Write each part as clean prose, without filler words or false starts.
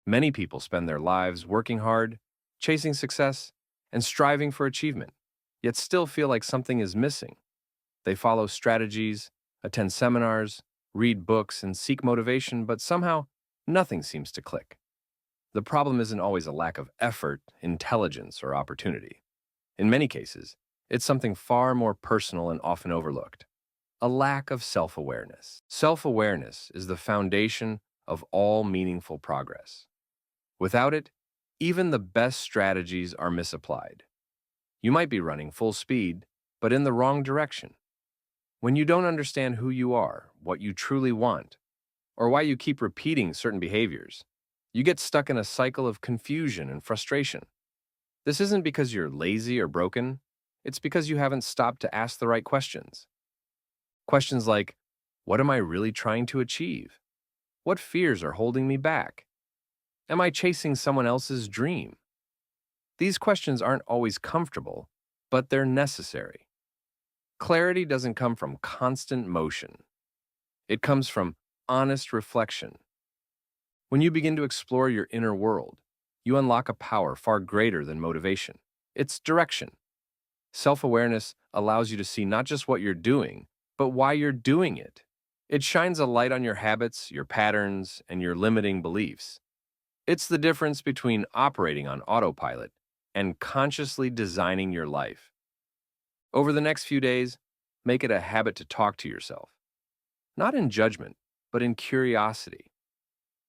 Many people spend their lives working hard, chasing success, and striving for achievement, yet still feel like something is missing. They follow strategies, attend seminars, read books, and seek motivation, but somehow nothing seems to click. The problem isn't always a lack of effort, intelligence, or opportunity. In many cases, it's something far more personal and often overlooked: a lack of self awareness. Self awareness is the foundation of all meaningful progress. Without it, even the best strategies are misapplied. You might be running full speed, but in the wrong direction. When you don't understand who you are, what you truly want, or why you keep repeating certain behaviors, you get stuck in a cycle of confusion and frustration. This isn't because you're lazy or broken, it's because you haven't stopped to ask the right questions. Questions like, what am I really trying to achieve? What fears are holding me back? Am I chasing someone else's dream? These questions aren't always comfortable, but they're necessary. Clarity doesn't come from constant motion. It comes from honest reflection. When you begin to explore your inner world, you unlock a power far greater than motivation. It's direction. Self-awareness allows you to see not just what you're doing, but why you're doing it. It shines a light on your habits, your patterns, and your limiting beliefs. It's the difference between operating on autopilot and consciously designing your life. Over the next few days, make it a habit to talk to yourself, not in judgment, but in curiosity.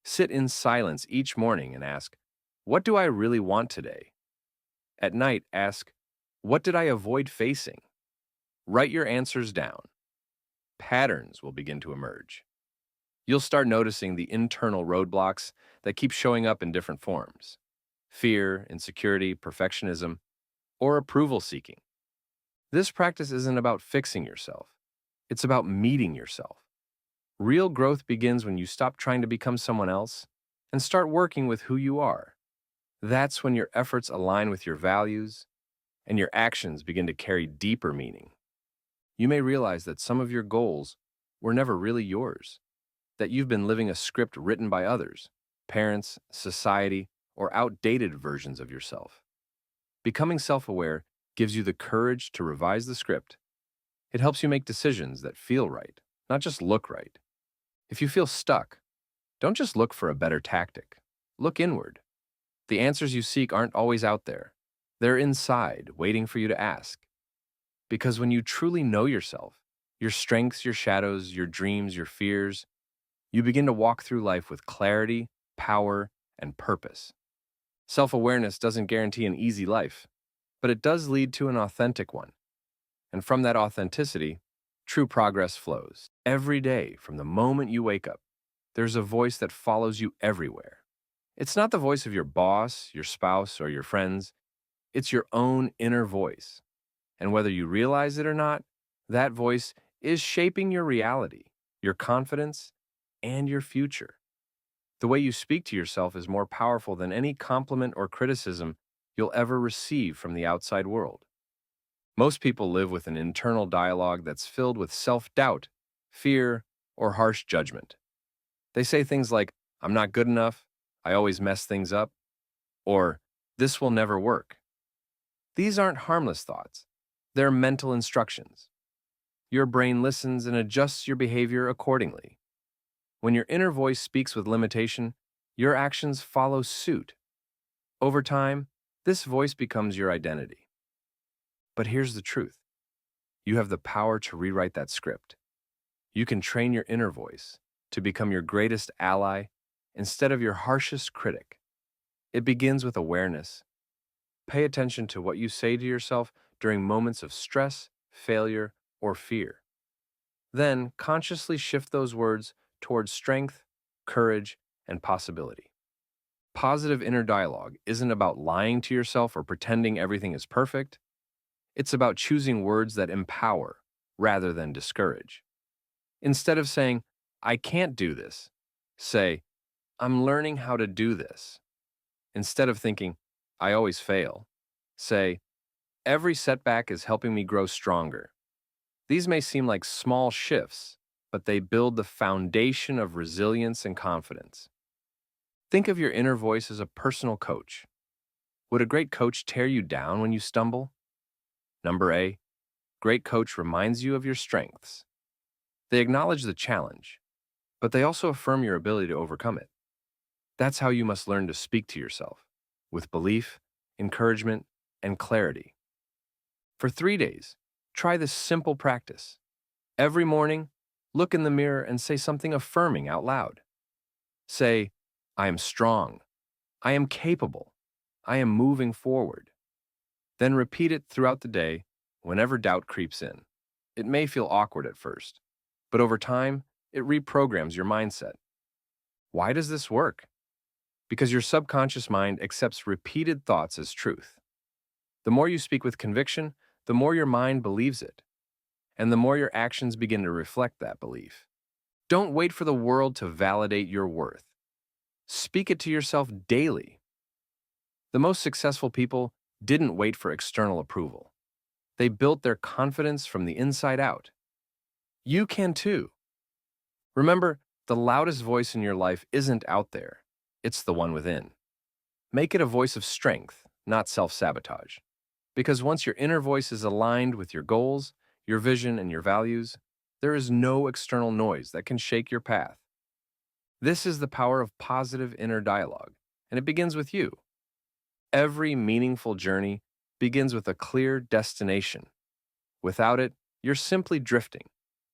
Sit in silence each morning and ask, what do I really want today? At night, ask, what did I avoid facing? Write your answers down. Patterns will begin to emerge. You'll start noticing the internal roadblocks that keep showing up in different forms: fear, insecurity, perfectionism, or approval seeking. This practice isn't about fixing yourself. It's about meeting yourself. Real growth begins when you stop trying to become someone else and start working with who you are. That's when your efforts align with your values and your actions begin to carry deeper meaning. You may realize that some of your goals were never really yours, that you've been living a script written by others, parents, society, or outdated versions of yourself. Becoming self-aware gives you the courage to revise the script. It helps you make decisions that feel right, not just look right. If you feel stuck, don't just look for a better tactic. Look inward. The answers you seek aren't always out there. They're inside, waiting for you to ask. Because when you truly know yourself, your strengths, your shadows, your dreams, your fears, you begin to walk through life with clarity, power, and purpose. Self-awareness doesn't guarantee an easy life, but it does lead to an authentic one. And from that authenticity, true progress flows. Every day, from the moment you wake up, there's a voice that follows you everywhere. It's not the voice of your boss, your spouse, or your friends. It's your own inner voice. And whether you realize it or not, that voice is shaping your reality, your confidence, and your future. The way you speak to yourself is more powerful than any compliment or criticism you'll ever receive from the outside world. Most people live with an internal dialogue that's filled with self-doubt, fear, or harsh judgment. They say things like, I'm not good enough, I always mess things up, or this will never work. These aren't harmless thoughts. They're mental instructions. Your brain listens and adjusts your behavior accordingly. When your inner voice speaks with limitation, your actions follow suit. Over time, this voice becomes your identity. But here's the truth. You have the power to rewrite that script. You can train your inner voice to become your greatest ally instead of your harshest critic. It begins with awareness. Pay attention to what you say to yourself during moments of stress, failure, or fear. Then consciously shift those words towards strength, courage, and possibility. Positive inner dialogue isn't about lying to yourself or pretending everything is perfect. It's about choosing words that empower rather than discourage. Instead of saying, I can't do this, say, I'm learning how to do this. Instead of thinking, I always fail, say, every setback is helping me grow stronger. These may seem like small shifts, but they build the foundation of resilience and confidence. Think of your inner voice as a personal coach. Would a great coach tear you down when you stumble? Number A, great coach reminds you of your strengths. They acknowledge the challenge, but they also affirm your ability to overcome it. That's how you must learn to speak to yourself, with belief, encouragement, and clarity. For 3 days, try this simple practice. Every morning, look in the mirror and say something affirming out loud. Say, I am strong. I am capable. I am moving forward. Then repeat it throughout the day whenever doubt creeps in. It may feel awkward at first, but over time, it reprograms your mindset. Why does this work? Because your subconscious mind accepts repeated thoughts as truth. The more you speak with conviction, the more your mind believes it, and the more your actions begin to reflect that belief. Don't wait for the world to validate your worth. Speak it to yourself daily. The most successful people didn't wait for external approval. They built their confidence from the inside out. You can too. Remember, the loudest voice in your life isn't out there. It's the one within. Make it a voice of strength, not self-sabotage. Because once your inner voice is aligned with your goals, your vision, and your values, there is no external noise that can shake your path. This is the power of positive inner dialogue, and it begins with you. Every meaningful journey begins with a clear destination. Without it, you're simply drifting,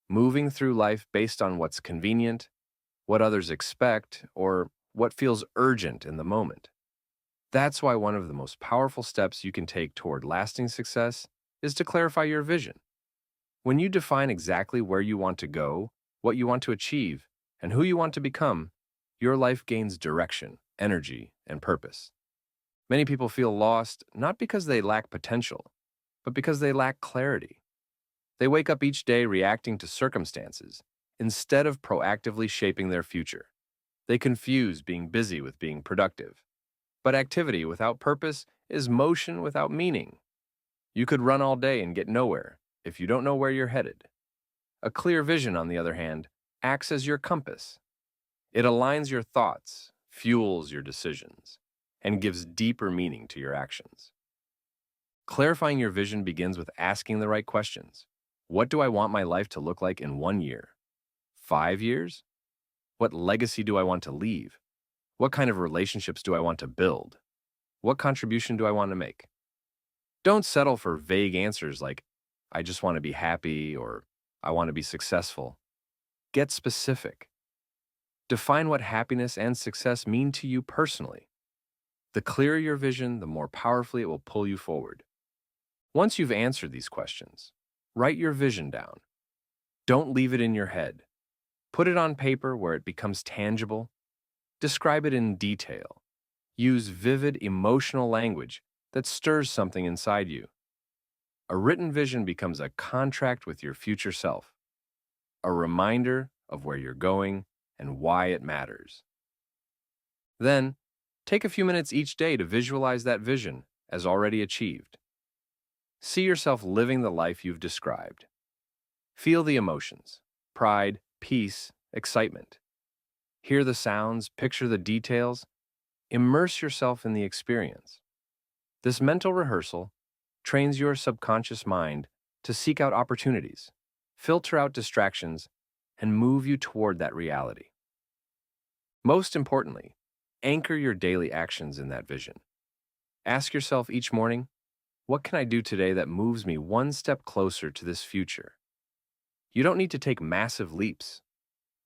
moving through life based on what's convenient, what others expect, or what feels urgent in the moment. That's why one of the most powerful steps you can take toward lasting success is to clarify your vision. When you define exactly where you want to go, what you want to achieve, and who you want to become, your life gains direction, energy, and purpose. Many people feel lost not because they lack potential, but because they lack clarity. They wake up each day reacting to circumstances instead of proactively shaping their future. They confuse being busy with being productive. But activity without purpose is motion without meaning. You could run all day and get nowhere if you don't know where you're headed. A clear vision, on the other hand, acts as your compass. It aligns your thoughts, fuels your decisions, and gives deeper meaning to your actions. Clarifying your vision begins with asking the right questions. What do I want my life to look like in 1 year? 5 years? What legacy do I want to leave? What kind of relationships do I want to build? What contribution do I want to make? Don't settle for vague answers like, I just want to be happy or I want to be successful. Get specific. Define what happiness and success mean to you personally. The clearer your vision, the more powerfully it will pull you forward. Once you've answered these questions, write your vision down. Don't leave it in your head. Put it on paper where it becomes tangible. Describe it in detail. Use vivid, emotional language that stirs something inside you. A written vision becomes a contract with your future self, a reminder of where you're going and why it matters. Then, take a few minutes each day to visualize that vision as already achieved. See yourself living the life you've described. Feel the emotions, pride, peace, excitement. Hear the sounds, picture the details, immerse yourself in the experience. This mental rehearsal trains your subconscious mind to seek out opportunities, filter out distractions, and move you toward that reality. Most importantly, anchor your daily actions in that vision. Ask yourself each morning, what can I do today that moves me one step closer to this future? You don't need to take massive leaps.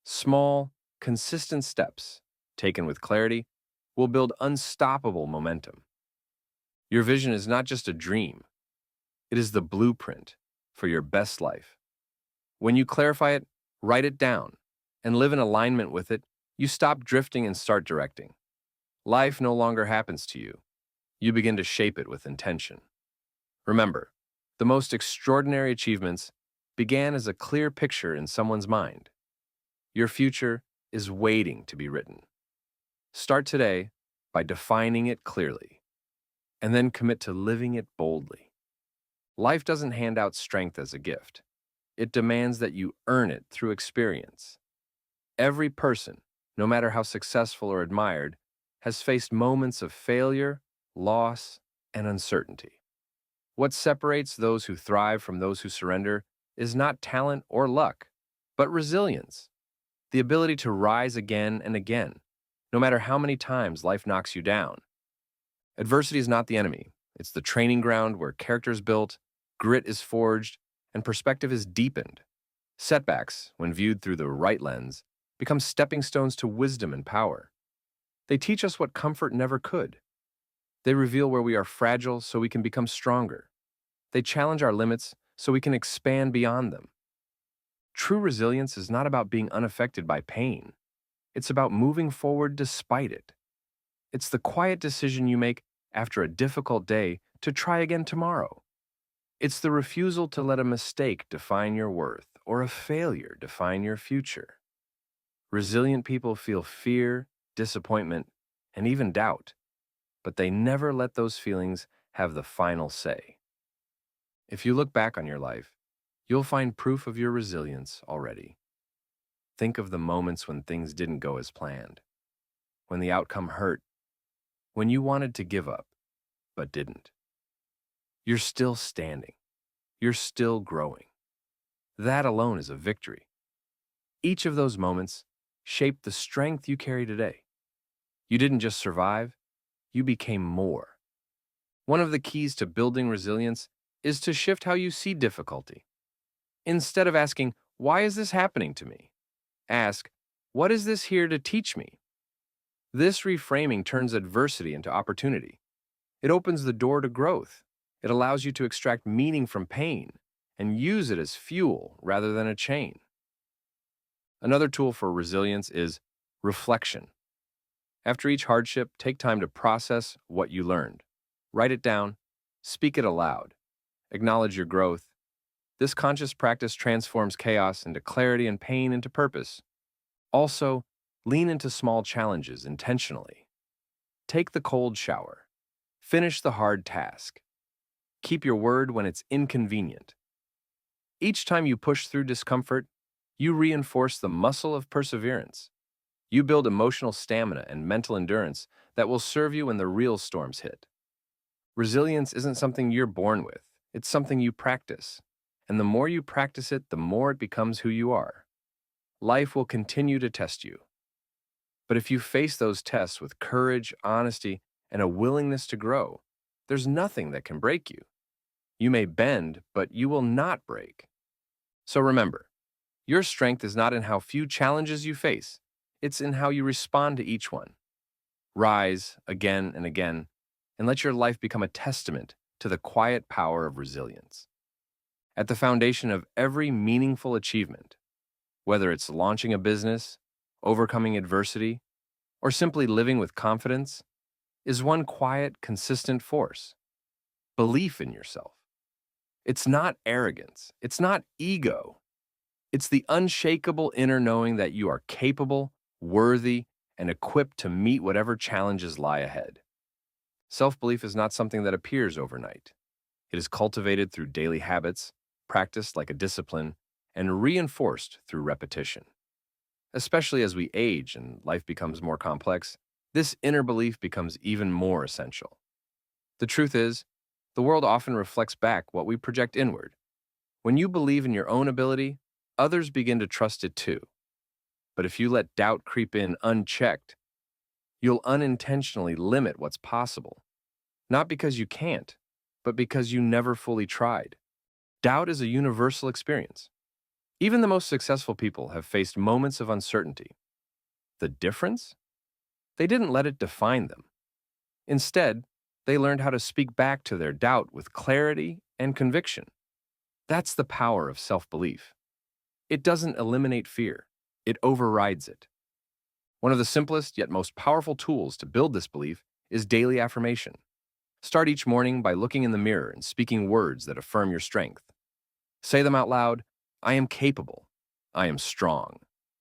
Small, consistent steps, taken with clarity, will build unstoppable momentum. Your vision is not just a dream. It is the blueprint for your best life. When you clarify it, write it down, and live in alignment with it, you stop drifting and start directing. Life no longer happens to you. You begin to shape it with intention. Remember, the most extraordinary achievements began as a clear picture in someone's mind. Your future is waiting to be written. Start today by defining it clearly, and then commit to living it boldly. Life doesn't hand out strength as a gift. It demands that you earn it through experience. Every person, no matter how successful or admired, has faced moments of failure, loss, and uncertainty. What separates those who thrive from those who surrender is not talent or luck, but resilience, the ability to rise again and again, no matter how many times life knocks you down. Adversity is not the enemy. It's the training ground where character is built, grit is forged, and perspective is deepened. Setbacks, when viewed through the right lens, become stepping stones to wisdom and power. They teach us what comfort never could. They reveal where we are fragile so we can become stronger. They challenge our limits so we can expand beyond them. True resilience is not about being unaffected by pain. It's about moving forward despite it. It's the quiet decision you make after a difficult day to try again tomorrow. It's the refusal to let a mistake define your worth or a failure define your future. Resilient people feel fear, disappointment, and even doubt, but they never let those feelings have the final say. If you look back on your life, you'll find proof of your resilience already. Think of the moments when things didn't go as planned, when the outcome hurt, when you wanted to give up, but didn't. You're still standing. You're still growing. That alone is a victory. Each of those moments shaped the strength you carry today. You didn't just survive, you became more. One of the keys to building resilience is to shift how you see difficulty. Instead of asking, "Why is this happening to me?" ask, "What is this here to teach me?" This reframing turns adversity into opportunity. It opens the door to growth. It allows you to extract meaning from pain and use it as fuel rather than a chain. Another tool for resilience is reflection. After each hardship, take time to process what you learned. Write it down, speak it aloud, acknowledge your growth. This conscious practice transforms chaos into clarity and pain into purpose. Also, lean into small challenges intentionally. Take the cold shower. Finish the hard task. Keep your word when it's inconvenient. Each time you push through discomfort, you reinforce the muscle of perseverance. You build emotional stamina and mental endurance that will serve you when the real storms hit. Resilience isn't something you're born with. It's something you practice. And the more you practice it, the more it becomes who you are. Life will continue to test you. But if you face those tests with courage, honesty, and a willingness to grow, there's nothing that can break you. You may bend, but you will not break. So remember, your strength is not in how few challenges you face. It's in how you respond to each one. Rise again and again, and let your life become a testament to the quiet power of resilience. At the foundation of every meaningful achievement, whether it's launching a business, overcoming adversity, or simply living with confidence, is one quiet, consistent force: belief in yourself. It's not arrogance. It's not ego. It's the unshakable inner knowing that you are capable, worthy, and equipped to meet whatever challenges lie ahead. Self-belief is not something that appears overnight. It is cultivated through daily habits, practiced like a discipline, and reinforced through repetition. Especially as we age and life becomes more complex, this inner belief becomes even more essential. The truth is, the world often reflects back what we project inward. When you believe in your own ability, others begin to trust it too. But if you let doubt creep in unchecked, you'll unintentionally limit what's possible. Not because you can't, but because you never fully tried. Doubt is a universal experience. Even the most successful people have faced moments of uncertainty. The difference? They didn't let it define them. Instead, they learned how to speak back to their doubt with clarity and conviction. That's the power of self-belief. It doesn't eliminate fear. It overrides it. One of the simplest yet most powerful tools to build this belief is daily affirmation. Start each morning by looking in the mirror and speaking words that affirm your strength. Say them out loud: "I am capable. I am strong.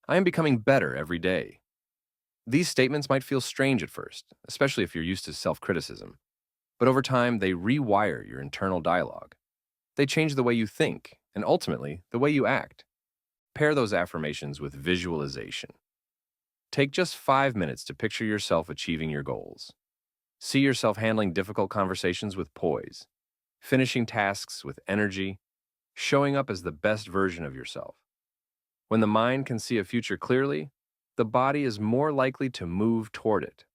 I am becoming better every day." These statements might feel strange at first, especially if you're used to self-criticism. But over time, they rewire your internal dialogue. They change the way you think, and ultimately, the way you act. Pair those affirmations with visualization. Take just 5 minutes to picture yourself achieving your goals. See yourself handling difficult conversations with poise, finishing tasks with energy, showing up as the best version of yourself. When the mind can see a future clearly, the body is more likely to move toward it.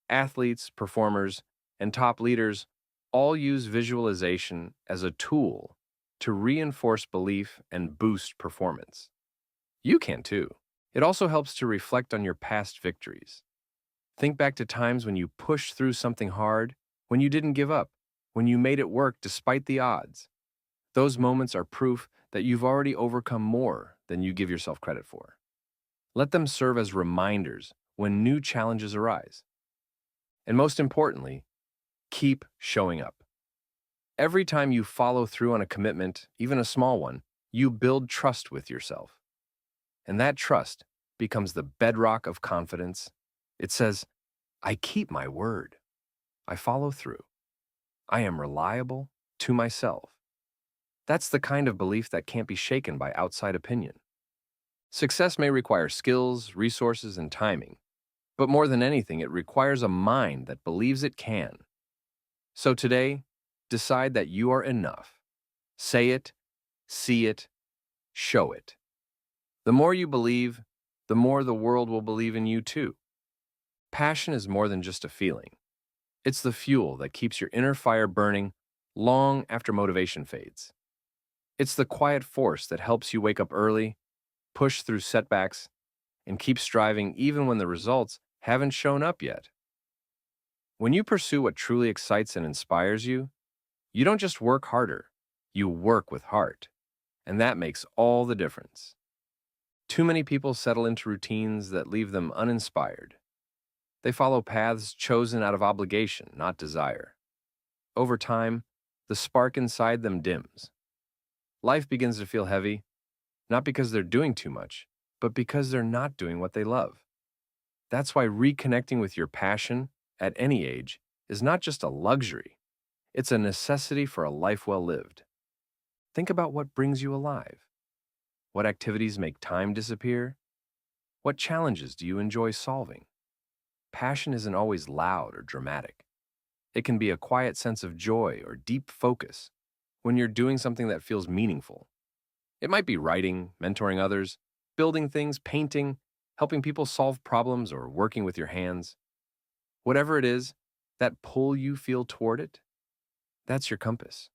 Athletes, performers, and top leaders all use visualization as a tool to reinforce belief and boost performance. You can too. It also helps to reflect on your past victories. Think back to times when you pushed through something hard, when you didn't give up, when you made it work despite the odds. Those moments are proof that you've already overcome more than you give yourself credit for. Let them serve as reminders when new challenges arise. And most importantly, keep showing up. Every time you follow through on a commitment, even a small one, you build trust with yourself. And that trust becomes the bedrock of confidence. It says, I keep my word. I follow through. I am reliable to myself. That's the kind of belief that can't be shaken by outside opinion. Success may require skills, resources, and timing, but more than anything, it requires a mind that believes it can. So today, decide that you are enough. Say it, see it, show it. The more you believe, the more the world will believe in you too. Passion is more than just a feeling. It's the fuel that keeps your inner fire burning long after motivation fades. It's the quiet force that helps you wake up early, push through setbacks, and keep striving even when the results haven't shown up yet. When you pursue what truly excites and inspires you, you don't just work harder, you work with heart. And that makes all the difference. Too many people settle into routines that leave them uninspired. They follow paths chosen out of obligation, not desire. Over time, the spark inside them dims. Life begins to feel heavy, not because they're doing too much, but because they're not doing what they love. That's why reconnecting with your passion at any age is not just a luxury, it's a necessity for a life well lived. Think about what brings you alive. What activities make time disappear? What challenges do you enjoy solving? Passion isn't always loud or dramatic. It can be a quiet sense of joy or deep focus when you're doing something that feels meaningful. It might be writing, mentoring others, building things, painting, helping people solve problems, or working with your hands. Whatever it is, that pull you feel toward it, that's your compass.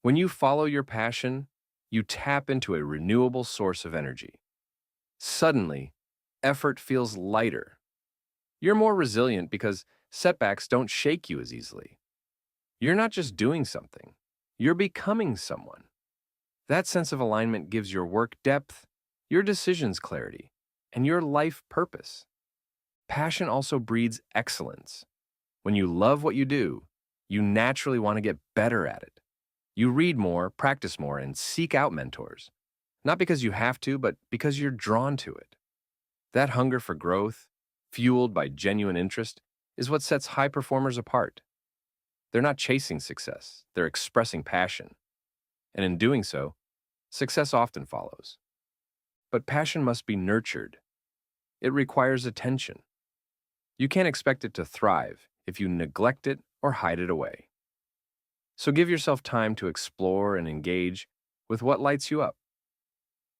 When you follow your passion, you tap into a renewable source of energy. Suddenly, effort feels lighter. You're more resilient because setbacks don't shake you as easily. You're not just doing something, you're becoming someone. That sense of alignment gives your work depth, your decisions clarity, and your life purpose. Passion also breeds excellence. When you love what you do, you naturally want to get better at it. You read more, practice more, and seek out mentors. Not because you have to, but because you're drawn to it. That hunger for growth, fueled by genuine interest, is what sets high performers apart. They're not chasing success, they're expressing passion. And in doing so, success often follows. But passion must be nurtured. It requires attention. You can't expect it to thrive if you neglect it or hide it away. So give yourself time to explore and engage with what lights you up.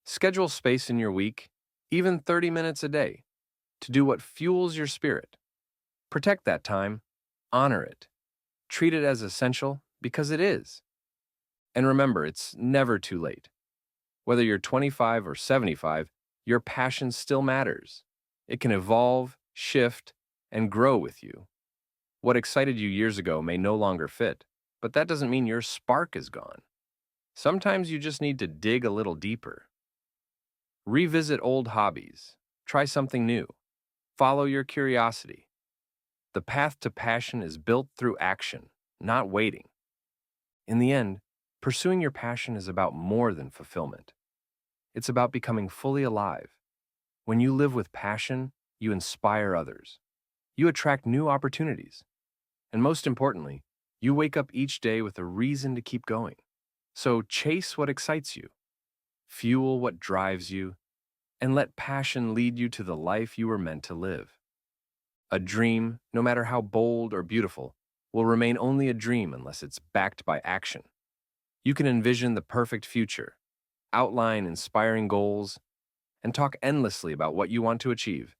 Schedule space in your week, even 30 minutes a day, to do what fuels your spirit. Protect that time, honor it, treat it as essential because it is. And remember, it's never too late. Whether you're 25 or 75, your passion still matters. It can evolve, shift, and grow with you. What excited you years ago may no longer fit, but that doesn't mean your spark is gone. Sometimes you just need to dig a little deeper. Revisit old hobbies. Try something new. Follow your curiosity. The path to passion is built through action, not waiting. In the end, pursuing your passion is about more than fulfillment. It's about becoming fully alive. When you live with passion, you inspire others. You attract new opportunities. And most importantly, you wake up each day with a reason to keep going. So chase what excites you. Fuel what drives you. and let passion lead you to the life you were meant to live. A dream, no matter how bold or beautiful, will remain only a dream unless it's backed by action. You can envision the perfect future, outline inspiring goals, and talk endlessly about what you want to achieve.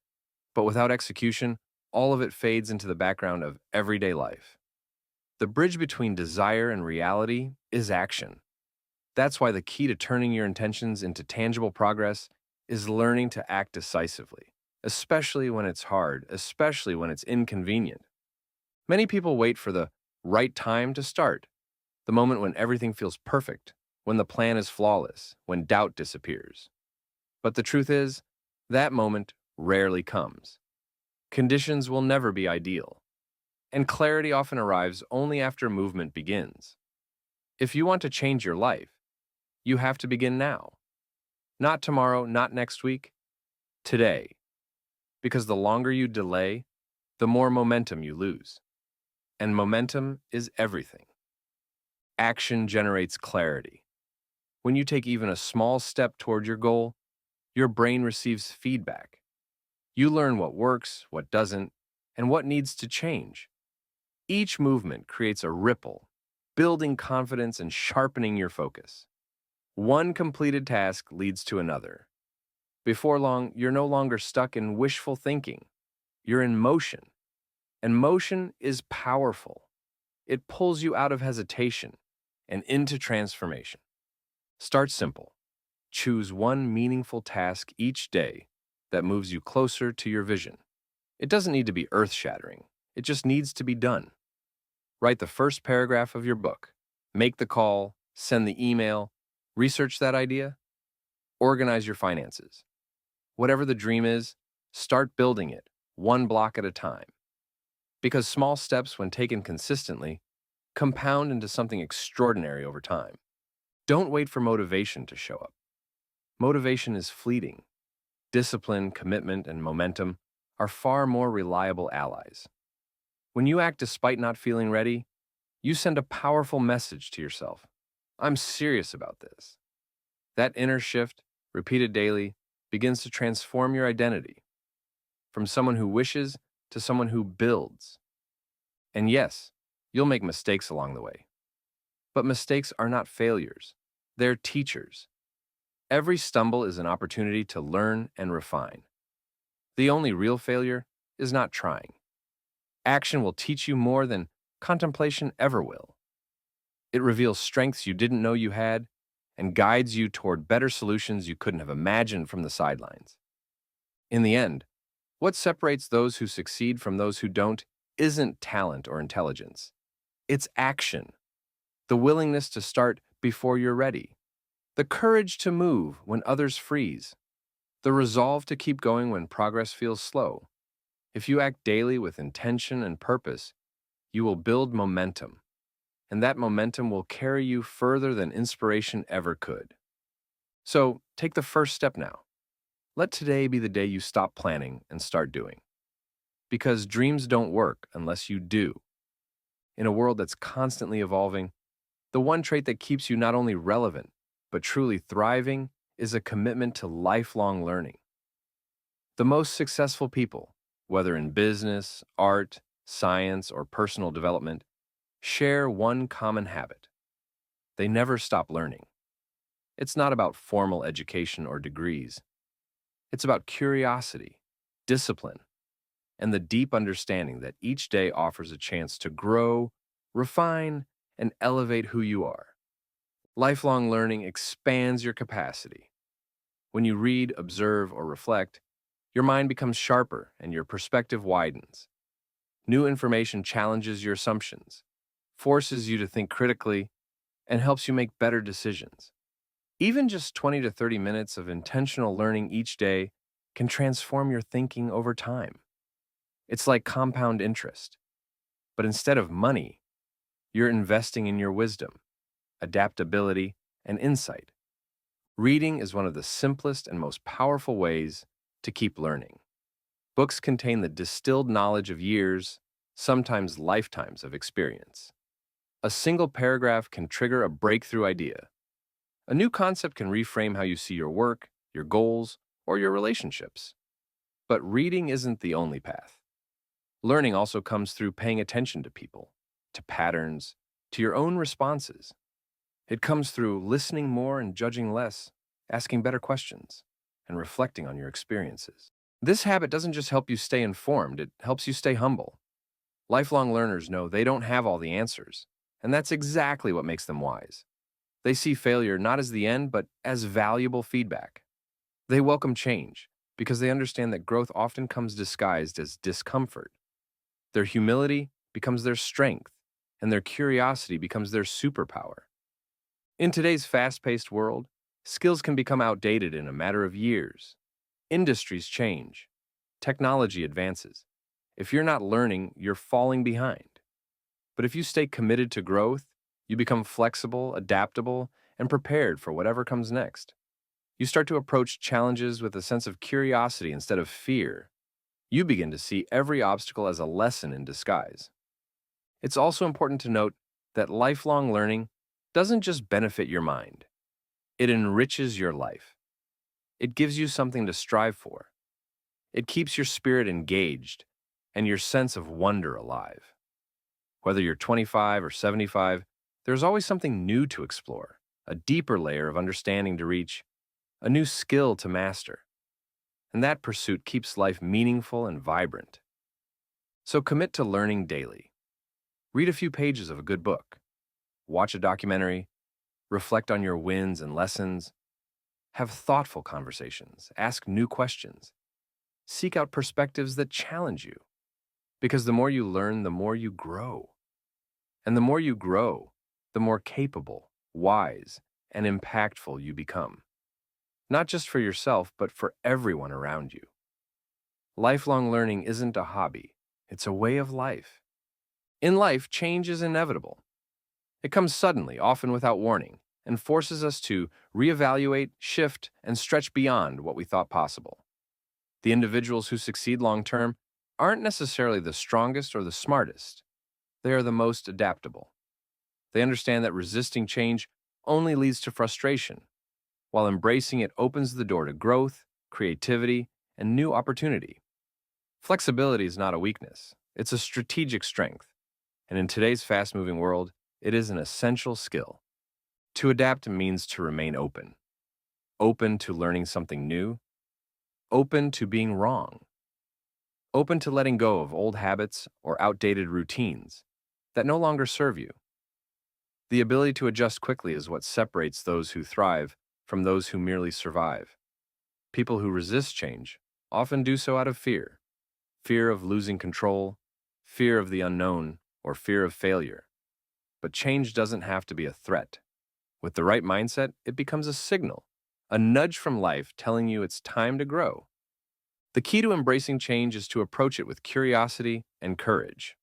But without execution, all of it fades into the background of everyday life. The bridge between desire and reality is action. That's why the key to turning your intentions into tangible progress is learning to act decisively, especially when it's hard, especially when it's inconvenient. Many people wait for the right time to start, the moment when everything feels perfect, when the plan is flawless, when doubt disappears. But the truth is, that moment rarely comes. Conditions will never be ideal, and clarity often arrives only after movement begins. If you want to change your life, you have to begin now. Not tomorrow, not next week, today. Because the longer you delay, the more momentum you lose. And momentum is everything. Action generates clarity. When you take even a small step toward your goal, your brain receives feedback. You learn what works, what doesn't, and what needs to change. Each movement creates a ripple, building confidence and sharpening your focus. One completed task leads to another. Before long, you're no longer stuck in wishful thinking. You're in motion. And motion is powerful. It pulls you out of hesitation and into transformation. Start simple. Choose one meaningful task each day that moves you closer to your vision. It doesn't need to be earth-shattering. It just needs to be done. Write the first paragraph of your book. Make the call, send the email, research that idea, organize your finances. Whatever the dream is, start building it, one block at a time. Because small steps, when taken consistently, compound into something extraordinary over time. Don't wait for motivation to show up. Motivation is fleeting. Discipline, commitment, and momentum are far more reliable allies. When you act despite not feeling ready, you send a powerful message to yourself. I'm serious about this. That inner shift, repeated daily, begins to transform your identity from someone who wishes to someone who builds. And yes, you'll make mistakes along the way. But mistakes are not failures. They're teachers. Every stumble is an opportunity to learn and refine. The only real failure is not trying. Action will teach you more than contemplation ever will. It reveals strengths you didn't know you had and guides you toward better solutions you couldn't have imagined from the sidelines. In the end, what separates those who succeed from those who don't isn't talent or intelligence. It's action, the willingness to start before you're ready, the courage to move when others freeze, the resolve to keep going when progress feels slow. If you act daily with intention and purpose, you will build momentum, and that momentum will carry you further than inspiration ever could. So, take the first step now. Let today be the day you stop planning and start doing. Because dreams don't work unless you do. In a world that's constantly evolving, the one trait that keeps you not only relevant, but truly thriving is a commitment to lifelong learning. The most successful people, whether in business, art, science, or personal development, share one common habit. They never stop learning. It's not about formal education or degrees. It's about curiosity, discipline, and the deep understanding that each day offers a chance to grow, refine, and elevate who you are. Lifelong learning expands your capacity. When you read, observe, or reflect, your mind becomes sharper and your perspective widens. New information challenges your assumptions, forces you to think critically, and helps you make better decisions. Even just 20 to 30 minutes of intentional learning each day can transform your thinking over time. It's like compound interest. But instead of money, you're investing in your wisdom, adaptability, and insight. Reading is one of the simplest and most powerful ways to keep learning. Books contain the distilled knowledge of years, sometimes lifetimes of experience. A single paragraph can trigger a breakthrough idea. A new concept can reframe how you see your work, your goals, or your relationships. But reading isn't the only path. Learning also comes through paying attention to people, to patterns, to your own responses. It comes through listening more and judging less, asking better questions, and reflecting on your experiences. This habit doesn't just help you stay informed, it helps you stay humble. Lifelong learners know they don't have all the answers, and that's exactly what makes them wise. They see failure not as the end, but as valuable feedback. They welcome change because they understand that growth often comes disguised as discomfort. Their humility becomes their strength, and their curiosity becomes their superpower. In today's fast-paced world, skills can become outdated in a matter of years. Industries change. Technology advances. If you're not learning, you're falling behind. But if you stay committed to growth, you become flexible, adaptable, and prepared for whatever comes next. You start to approach challenges with a sense of curiosity instead of fear. You begin to see every obstacle as a lesson in disguise. It's also important to note that lifelong learning doesn't just benefit your mind. It enriches your life. It gives you something to strive for. It keeps your spirit engaged and your sense of wonder alive. Whether you're 25 or 75, there's always something new to explore, a deeper layer of understanding to reach, a new skill to master. And that pursuit keeps life meaningful and vibrant. So commit to learning daily. Read a few pages of a good book. Watch a documentary. Reflect on your wins and lessons. Have thoughtful conversations. Ask new questions. Seek out perspectives that challenge you. Because the more you learn, the more you grow. And the more you grow, the more capable, wise, and impactful you become. Not just for yourself, but for everyone around you. Lifelong learning isn't a hobby, it's a way of life. In life, change is inevitable. It comes suddenly, often without warning, and forces us to reevaluate, shift, and stretch beyond what we thought possible. The individuals who succeed long-term aren't necessarily the strongest or the smartest. They are the most adaptable. They understand that resisting change only leads to frustration, while embracing it opens the door to growth, creativity, and new opportunity. Flexibility is not a weakness, it's a strategic strength. And in today's fast-moving world, it is an essential skill. To adapt means to remain open. Open to learning something new. Open to being wrong. Open to letting go of old habits or outdated routines that no longer serve you. The ability to adjust quickly is what separates those who thrive from those who merely survive. People who resist change often do so out of fear. Fear of losing control, fear of the unknown, or fear of failure. But change doesn't have to be a threat. With the right mindset, it becomes a signal, a nudge from life telling you it's time to grow. The key to embracing change is to approach it with curiosity and courage.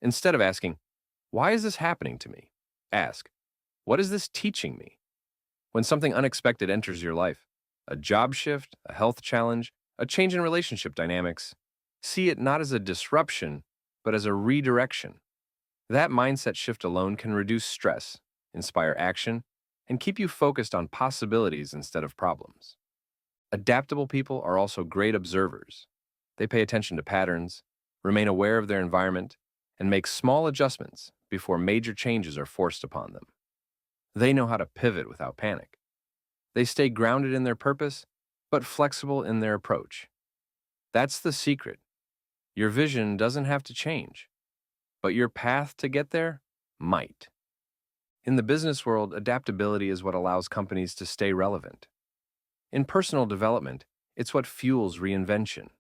Instead of asking, "Why is this happening to me?" ask, "What is this teaching me?" When something unexpected enters your life, a job shift, a health challenge, a change in relationship dynamics, see it not as a disruption, but as a redirection. That mindset shift alone can reduce stress, inspire action, and keep you focused on possibilities instead of problems. Adaptable people are also great observers. They pay attention to patterns, remain aware of their environment, and make small adjustments before major changes are forced upon them. They know how to pivot without panic. They stay grounded in their purpose, but flexible in their approach. That's the secret. Your vision doesn't have to change, but your path to get there might. In the business world, adaptability is what allows companies to stay relevant. In personal development, it's what fuels reinvention.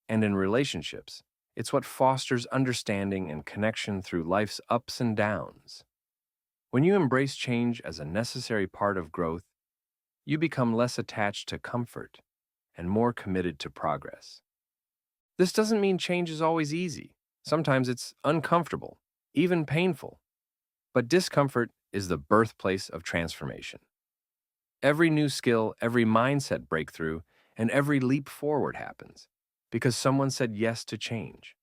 And in relationships, it's what fosters understanding and connection through life's ups and downs. When you embrace change as a necessary part of growth, you become less attached to comfort and more committed to progress. This doesn't mean change is always easy. Sometimes it's uncomfortable, even painful. But discomfort is the birthplace of transformation. Every new skill, every mindset breakthrough, and every leap forward happens because someone said yes to change.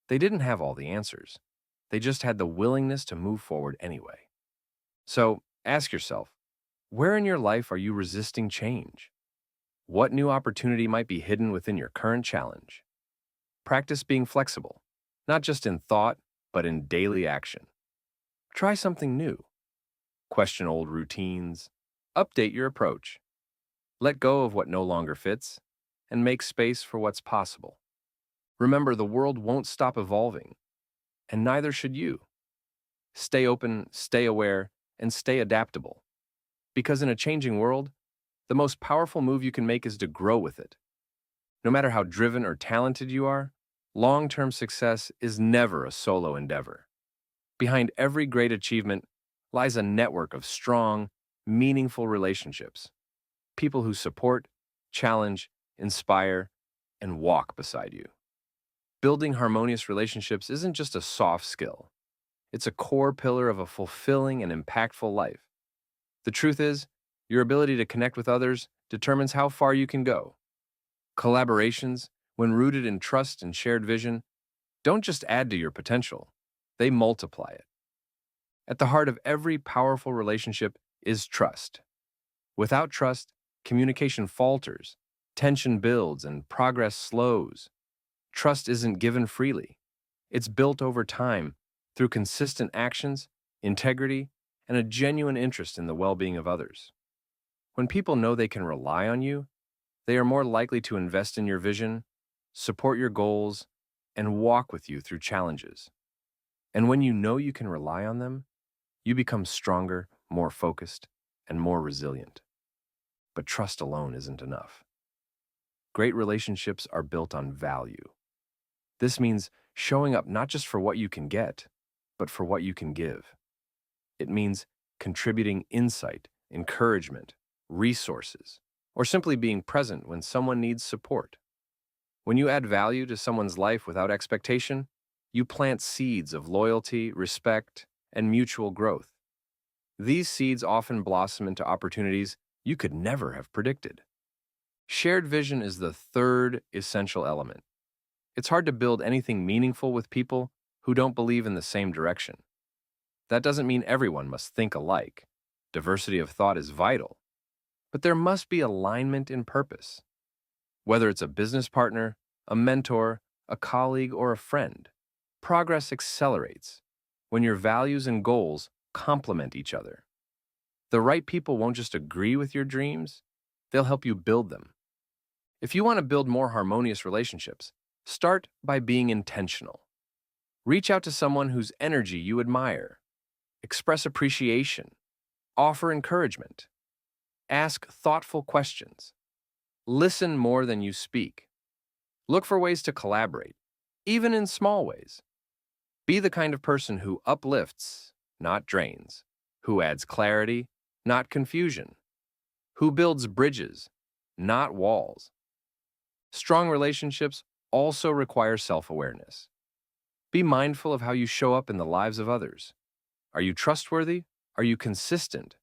They didn't have all the answers. They just had the willingness to move forward anyway. So ask yourself, where in your life are you resisting change? What new opportunity might be hidden within your current challenge? Practice being flexible, not just in thought, but in daily action. Try something new. Question old routines. Update your approach. Let go of what no longer fits and make space for what's possible. Remember, the world won't stop evolving, and neither should you. Stay open, stay aware, and stay adaptable. Because in a changing world, the most powerful move you can make is to grow with it. No matter how driven or talented you are, long-term success is never a solo endeavor. Behind every great achievement lies a network of strong, meaningful relationships. People who support, challenge, inspire, and walk beside you. Building harmonious relationships isn't just a soft skill. It's a core pillar of a fulfilling and impactful life. The truth is, your ability to connect with others determines how far you can go. Collaborations, when rooted in trust and shared vision, don't just add to your potential, they multiply it. At the heart of every powerful relationship is trust. Without trust, communication falters, tension builds, and progress slows. Trust isn't given freely. It's built over time through consistent actions, integrity, and a genuine interest in the well-being of others. When people know they can rely on you, they are more likely to invest in your vision, support your goals, and walk with you through challenges. And when you know you can rely on them, you become stronger, more focused, and more resilient. But trust alone isn't enough. Great relationships are built on value. This means showing up not just for what you can get, but for what you can give. It means contributing insight, encouragement, resources, or simply being present when someone needs support. When you add value to someone's life without expectation, you plant seeds of loyalty, respect, and mutual growth. These seeds often blossom into opportunities you could never have predicted. Shared vision is the third essential element. It's hard to build anything meaningful with people who don't believe in the same direction. That doesn't mean everyone must think alike. Diversity of thought is vital. But there must be alignment in purpose. Whether it's a business partner, a mentor, a colleague, or a friend, progress accelerates when your values and goals complement each other. The right people won't just agree with your dreams, they'll help you build them. If you want to build more harmonious relationships, start by being intentional. Reach out to someone whose energy you admire. Express appreciation. Offer encouragement. Ask thoughtful questions. Listen more than you speak. Look for ways to collaborate, even in small ways. Be the kind of person who uplifts, not drains, who adds clarity, not confusion, who builds bridges, not walls. Strong relationships also require self-awareness. Be mindful of how you show up in the lives of others. Are you trustworthy? Are you consistent?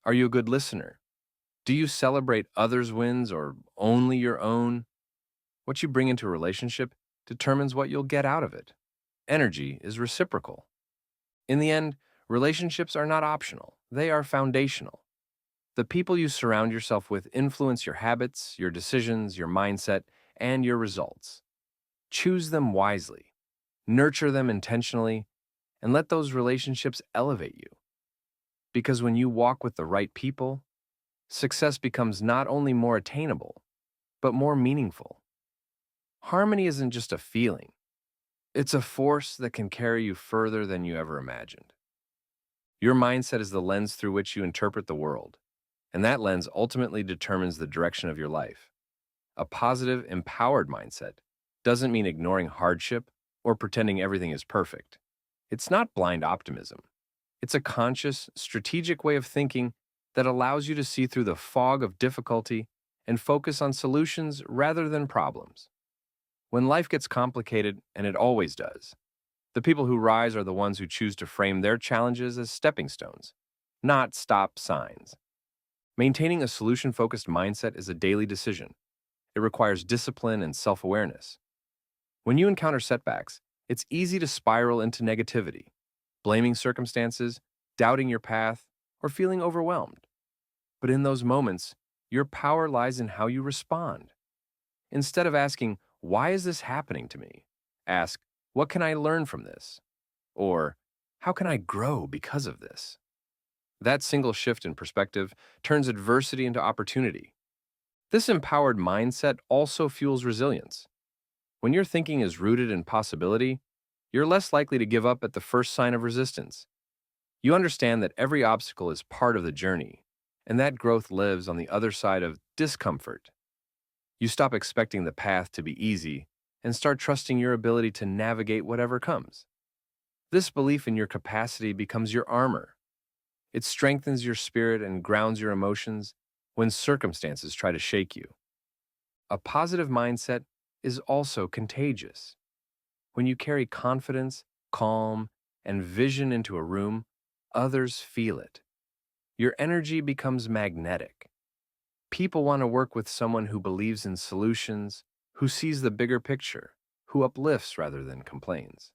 Are you a good listener? Do you celebrate others' wins or only your own? What you bring into a relationship determines what you'll get out of it. Energy is reciprocal. In the end, relationships are not optional. They are foundational. The people you surround yourself with influence your habits, your decisions, your mindset, and your results. Choose them wisely. Nurture them intentionally, and let those relationships elevate you. Because when you walk with the right people, success becomes not only more attainable, but more meaningful. Harmony isn't just a feeling. It's a force that can carry you further than you ever imagined. Your mindset is the lens through which you interpret the world, and that lens ultimately determines the direction of your life. A positive, empowered mindset doesn't mean ignoring hardship or pretending everything is perfect. It's not blind optimism. It's a conscious, strategic way of thinking that allows you to see through the fog of difficulty and focus on solutions rather than problems. When life gets complicated, and it always does, the people who rise are the ones who choose to frame their challenges as stepping stones, not stop signs. Maintaining a solution-focused mindset is a daily decision. It requires discipline and self-awareness. When you encounter setbacks, it's easy to spiral into negativity, blaming circumstances, doubting your path, or feeling overwhelmed. But in those moments, Your power lies in how you respond. Instead of asking, "Why is this happening to me?" ask, "What can I learn from this?" Or, "How can I grow because of this?" That single shift in perspective turns adversity into opportunity. This empowered mindset also fuels resilience. When your thinking is rooted in possibility, you're less likely to give up at the first sign of resistance. You understand that every obstacle is part of the journey, and that growth lives on the other side of discomfort. You stop expecting the path to be easy and start trusting your ability to navigate whatever comes. This belief in your capacity becomes your armor. It strengthens your spirit and grounds your emotions when circumstances try to shake you. A positive mindset is also contagious. When you carry confidence, calm, and vision into a room, others feel it. Your energy becomes magnetic. People want to work with someone who believes in solutions, who sees the bigger picture, who uplifts rather than complains.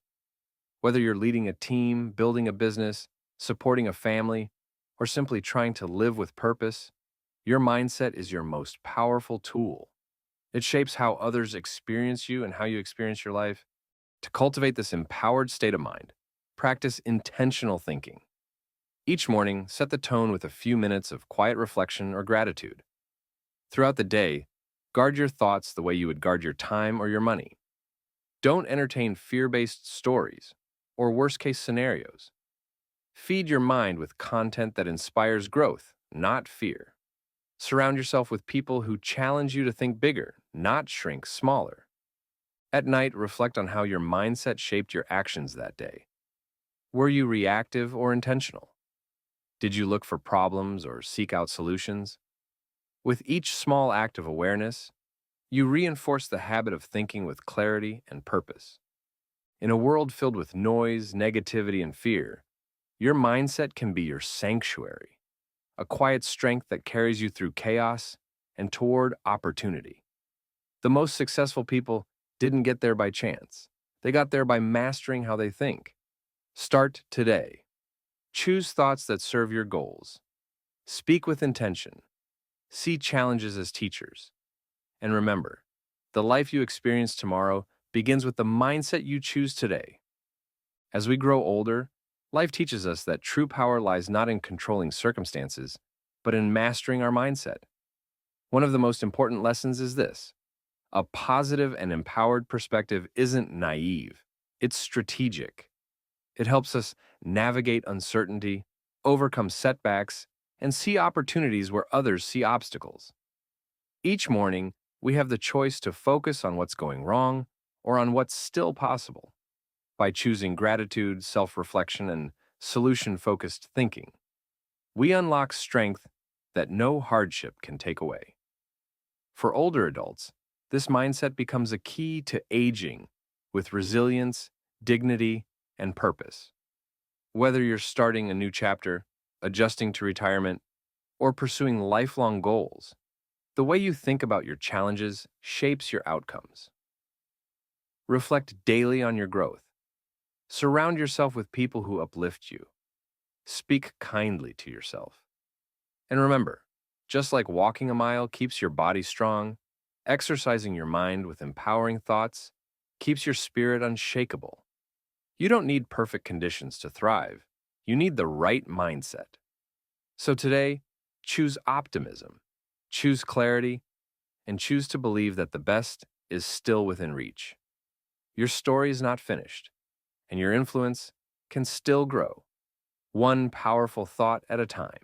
Whether you're leading a team, building a business, supporting a family, or simply trying to live with purpose, your mindset is your most powerful tool. It shapes how others experience you and how you experience your life. To cultivate this empowered state of mind, practice intentional thinking. Each morning, set the tone with a few minutes of quiet reflection or gratitude. Throughout the day, guard your thoughts the way you would guard your time or your money. Don't entertain fear-based stories or worst-case scenarios. Feed your mind with content that inspires growth, not fear. Surround yourself with people who challenge you to think bigger, not shrink smaller. At night, reflect on how your mindset shaped your actions that day. Were you reactive or intentional? Did you look for problems or seek out solutions? With each small act of awareness, you reinforce the habit of thinking with clarity and purpose. In a world filled with noise, negativity, and fear, your mindset can be your sanctuary, a quiet strength that carries you through chaos and toward opportunity. The most successful people didn't get there by chance. They got there by mastering how they think. Start today. Choose thoughts that serve your goals. Speak with intention. See challenges as teachers. And remember, the life you experience tomorrow begins with the mindset you choose today. As we grow older, life teaches us that true power lies not in controlling circumstances, but in mastering our mindset. One of the most important lessons is this: a positive and empowered perspective isn't naive, it's strategic. It helps us navigate uncertainty, overcome setbacks, and see opportunities where others see obstacles. Each morning, we have the choice to focus on what's going wrong or on what's still possible. By choosing gratitude, self-reflection, and solution-focused thinking, we unlock strength that no hardship can take away. For older adults, this mindset becomes a key to aging with resilience, dignity, and purpose. Whether you're starting a new chapter, adjusting to retirement, or pursuing lifelong goals, the way you think about your challenges shapes your outcomes. Reflect daily on your growth. Surround yourself with people who uplift you. Speak kindly to yourself. And remember, just like walking a mile keeps your body strong, exercising your mind with empowering thoughts keeps your spirit unshakable. You don't need perfect conditions to thrive. You need the right mindset. So today, choose optimism, choose clarity, and choose to believe that the best is still within reach. Your story is not finished, and your influence can still grow, one powerful thought at a time.